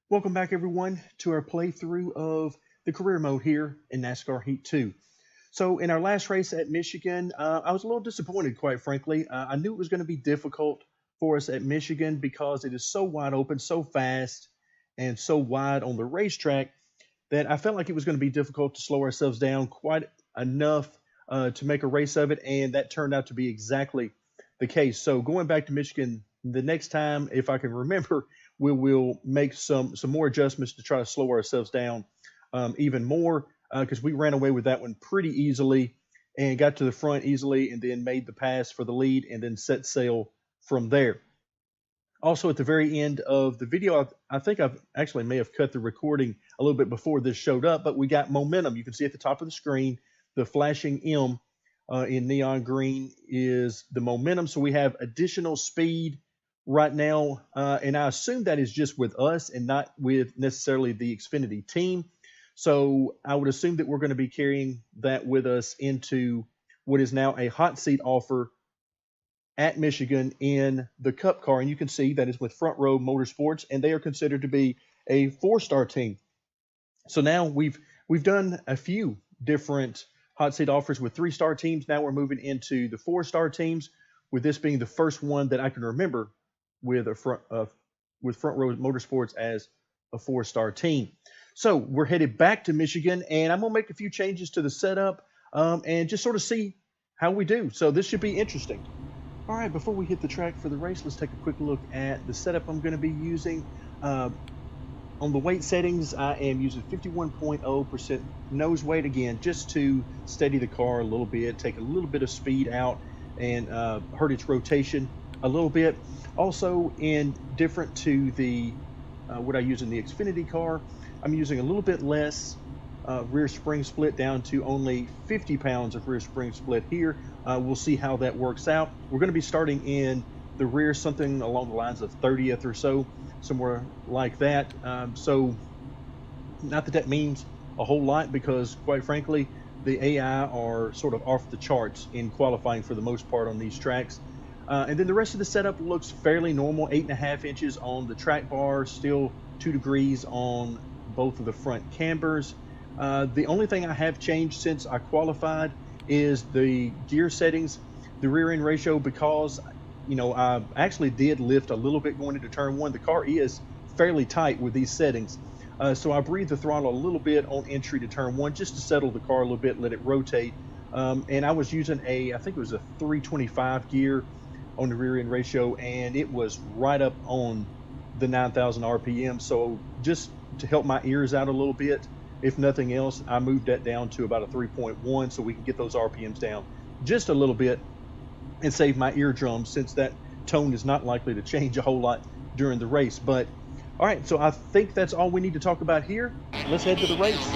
Welcome back, everyone, to our playthrough of the career mode here in NASCAR Heat 2. So, in our last race at Michigan, I was a little disappointed, quite frankly. I knew it was going to be difficult for us at Michigan because it is so wide open, so fast, and so wide on the racetrack that I felt like it was going to be difficult to slow ourselves down quite enough to make a race of it, and that turned out to be exactly the case. So, going back to Michigan the next time, if I can remember, we will make some more adjustments to try to slow ourselves down even more because we ran away with that one pretty easily and got to the front easily and then made the pass for the lead and then set sail from there. Also, at the very end of the video, I think I've actually may have cut the recording a little bit before this showed up, but we got momentum. You can see at the top of the screen, the flashing M in neon green is the momentum. So we have additional speed right now, and I assume that is just with us and not with necessarily the Xfinity team. So I would assume that we're going to be carrying that with us into what is now a hot seat offer at Michigan in the Cup car, and you can see that is with Front Row Motorsports, and they are considered to be a four-star team. So now we've done a few different hot seat offers with three-star teams. Now we're moving into the four-star teams, with this being the first one that I can remember with Front Row Motorsports as a four-star team. So we're headed back to Michigan, and I'm gonna make a few changes to the setup and just sort of see how we do. So this should be interesting. All right, before we hit the track for the race, let's take a quick look at the setup I'm going to be using. On the weight settings, I am using 51.0% nose weight, again, just to steady the car a little bit, take a little bit of speed out, and hurt its rotation a little bit. Also, different to the what I use in the Xfinity car, I'm using a little bit less rear spring split, down to only 50 pounds of rear spring split here. We'll see how that works out. We're going to be starting in the rear, something along the lines of 30th or so, somewhere like that. So not that that means a whole lot, because quite frankly, the AI are sort of off the charts in qualifying for the most part on these tracks. And then the rest of the setup looks fairly normal. 8.5 inches on the track bar, still 2 degrees on both of the front cambers. The only thing I have changed since I qualified is the gear settings, the rear end ratio, because I actually did lift a little bit going into turn one. The car is fairly tight with these settings, so I breathed the throttle a little bit on entry to turn one just to settle the car a little bit, let it rotate. And I was using I think it was a 325 gear on the rear end ratio, and it was right up on the 9,000 RPM. So just to help my ears out a little bit, if nothing else, I moved that down to about a 3.1 so we can get those RPMs down just a little bit and save my eardrums, since that tone is not likely to change a whole lot during the race. But all right, so I think that's all we need to talk about here. Let's head to the race.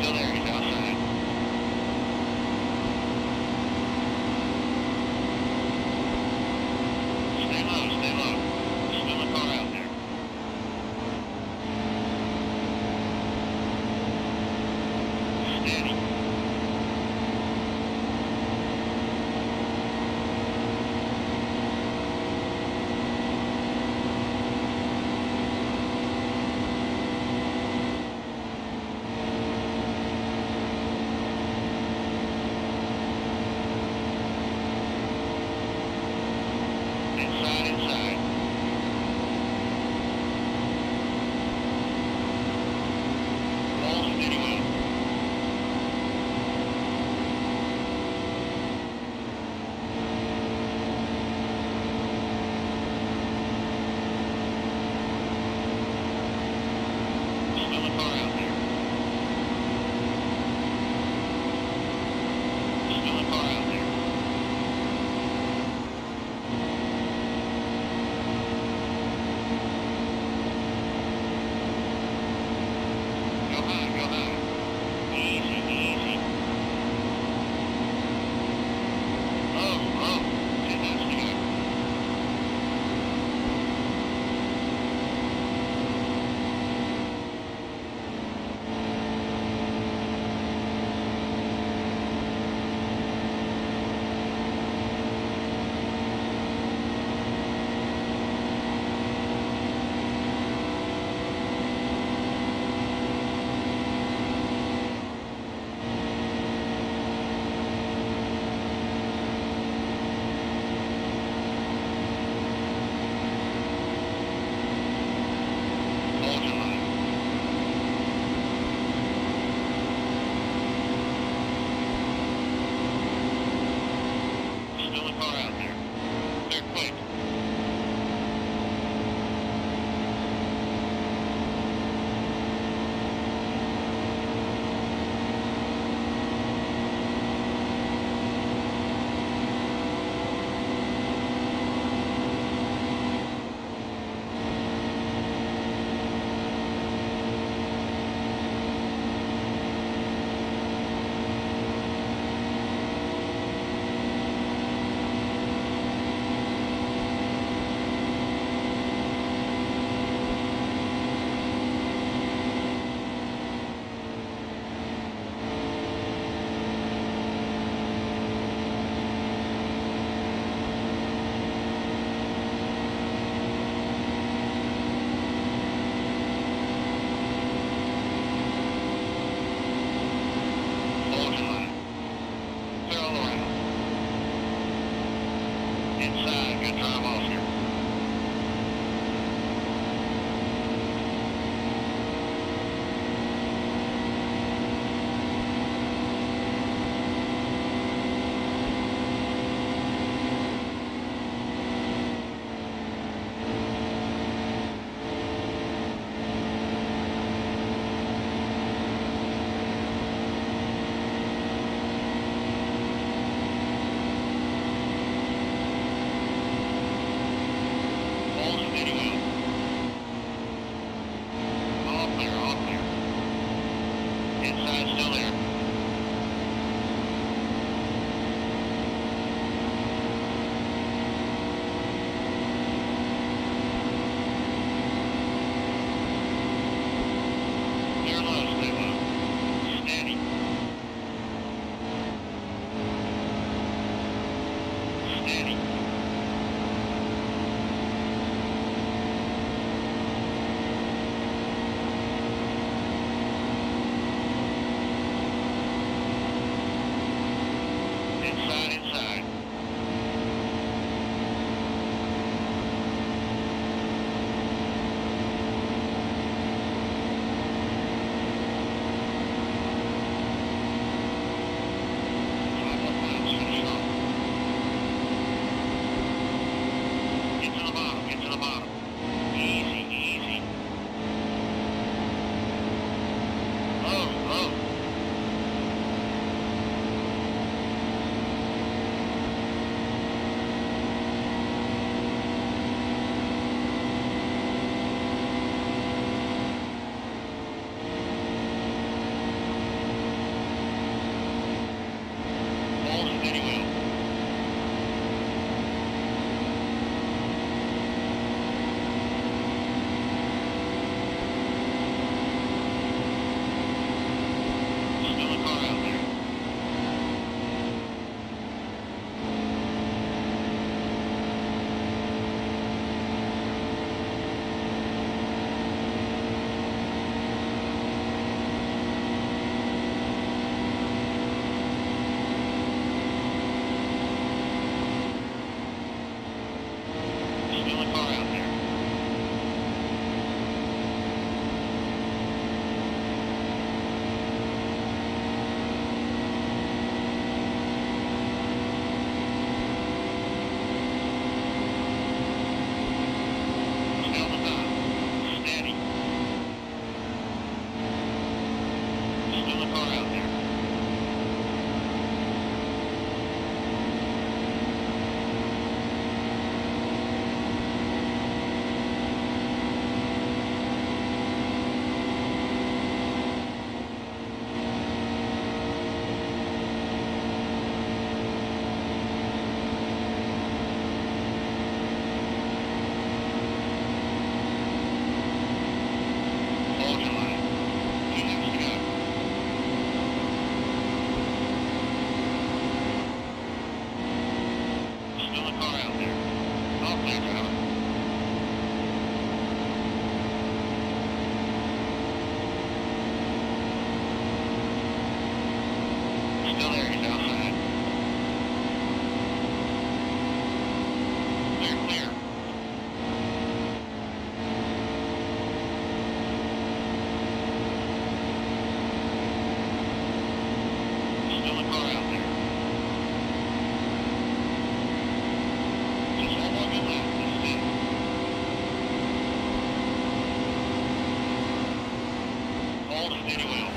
still there. He's outside. Stay low, stay low. There's still a car out there. Steady. Inside, inside. Roll steady well. Still a car out there. Still a car out there. Go high, go high. Easy, easy. Oh, oh. Get that together. anyway, I'll